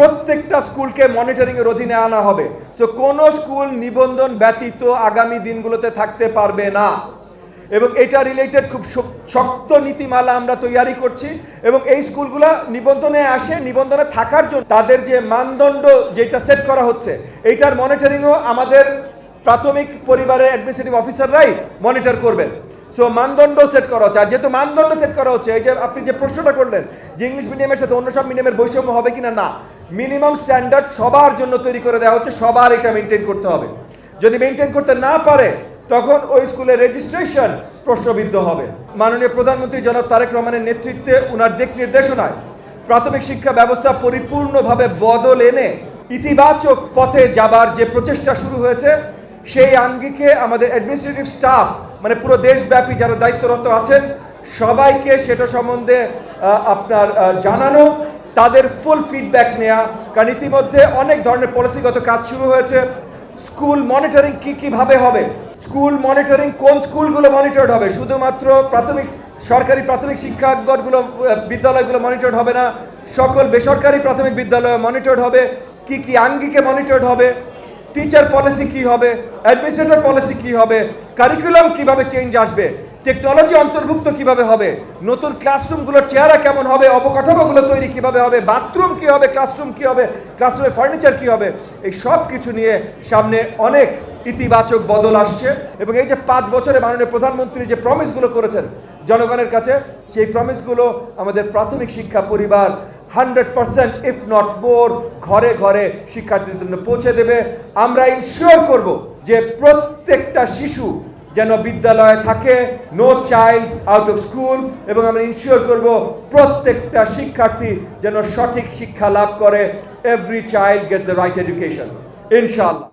প্রত্যেকটা স্কুলকে মনিটরিংয়ের অধীনে আনা হবে। সো কোনো স্কুল নিবন্ধন ব্যতীত আগামী দিনগুলোতে থাকতে পারবে না, এবং এটা রিলেটেড খুব শক্ত নীতিমালা আমরা তৈরি করছি। এবং এই স্কুলগুলো নিবন্ধনে আসে, নিবন্ধনে থাকার জন্য তাদের যে মানদণ্ড যেটা সেট করা হচ্ছে, এইটার মনিটরিংও আমাদের প্রাথমিক পরিবারের অ্যাডমিনিস্ট্রেটিভ অফিসাররাই মনিটর করবেন। সো মানদণ্ড সেট করা হচ্ছে। আর যেহেতু মানদণ্ড সেট করা হচ্ছে, এই যে আপনি যে প্রশ্নটা করলেন যে ইংলিশ মিডিয়ামের সাথে অন্য সব মিডিয়ামের বৈষম্য হবে কিনা, না, মিনিমাম স্ট্যান্ডার্ড সবার জন্য তৈরি করে দেওয়া হচ্ছে, সবার এটা মেনটেন করতে হবে। যদি মেনটেন করতে না পারে তখন ওই স্কুলের রেজিস্ট্রেশন প্রশ্নবিদ্ধ হবে। মাননীয় প্রধানমন্ত্রী জনাব তারেক রহমানের নেতৃত্বে উনার দিক নির্দেশনায় প্রাথমিক শিক্ষা ব্যবস্থা পরিপূর্ণভাবে বদল এনে ইতিবাচক পথে যাবার যে প্রচেষ্টা শুরু হয়েছে, সেই আঙ্গিকে আমাদের অ্যাডমিনিস্ট্রেটিভ স্টাফ মানে পুরো দেশব্যাপী যারা দায়িত্বরত আছেন সবাইকে সেটা সম্বন্ধে আপনার জানানো, তাদের ফুল ফিডব্যাক নেওয়া। কারণ ইতিমধ্যে অনেক ধরনের পলিসিগত কাজ শুরু হয়েছে। স্কুল মনিটরিং কিভাবে হবে, স্কুল মনিটরিং কোন স্কুলগুলো মনিটরড হবে, শুধুমাত্র সরকারি প্রাথমিক শিক্ষাগতগুলো বিদ্যালয়গুলো মনিটরড হবে না, সকল বেসরকারি প্রাথমিক বিদ্যালয় মনিটরড হবে। কি আঙ্গিকে মনিটরড হবে, টিচার পলিসি কি হবে, অ্যাডমিনিস্ট্রেটর পলিসি কি হবে, কারিকুলাম কিভাবে চেঞ্জ আসবে, টেকনোলজি অন্তর্ভুক্ত কিভাবে হবে, নতুন ক্লাসরুমগুলোর চেহারা কেমন হবে, অবকাঠামোগুলো তৈরি কিভাবে হবে, বাথরুম কি হবে, ক্লাসরুম কি হবে, ক্লাসরুমের ফার্নিচার কি হবে, এই সব কিছু নিয়ে সামনে অনেক ইতিবাচক বদল আসছে। এবং এই যে 5 বছরে মাননীয় প্রধানমন্ত্রী যে প্রমিসগুলো করেছেন জনগণের কাছে, সেই প্রমিসগুলো আমাদের প্রাথমিক শিক্ষা পরিবার 100% ইফ নট মোর ঘরে ঘরে শিক্ষার্থীদের জন্য পৌঁছে দেবে। আমরা ইনশিওর করব যে প্রত্যেকটা শিশু যেন বিদ্যালয়ে থাকে, no child out of school, এবং আমরা ইনশিওর করব প্রত্যেকটা শিক্ষার্থী যেন সঠিক শিক্ষা লাভ করে। Every child gets the right education, ইনশাআল্লাহ।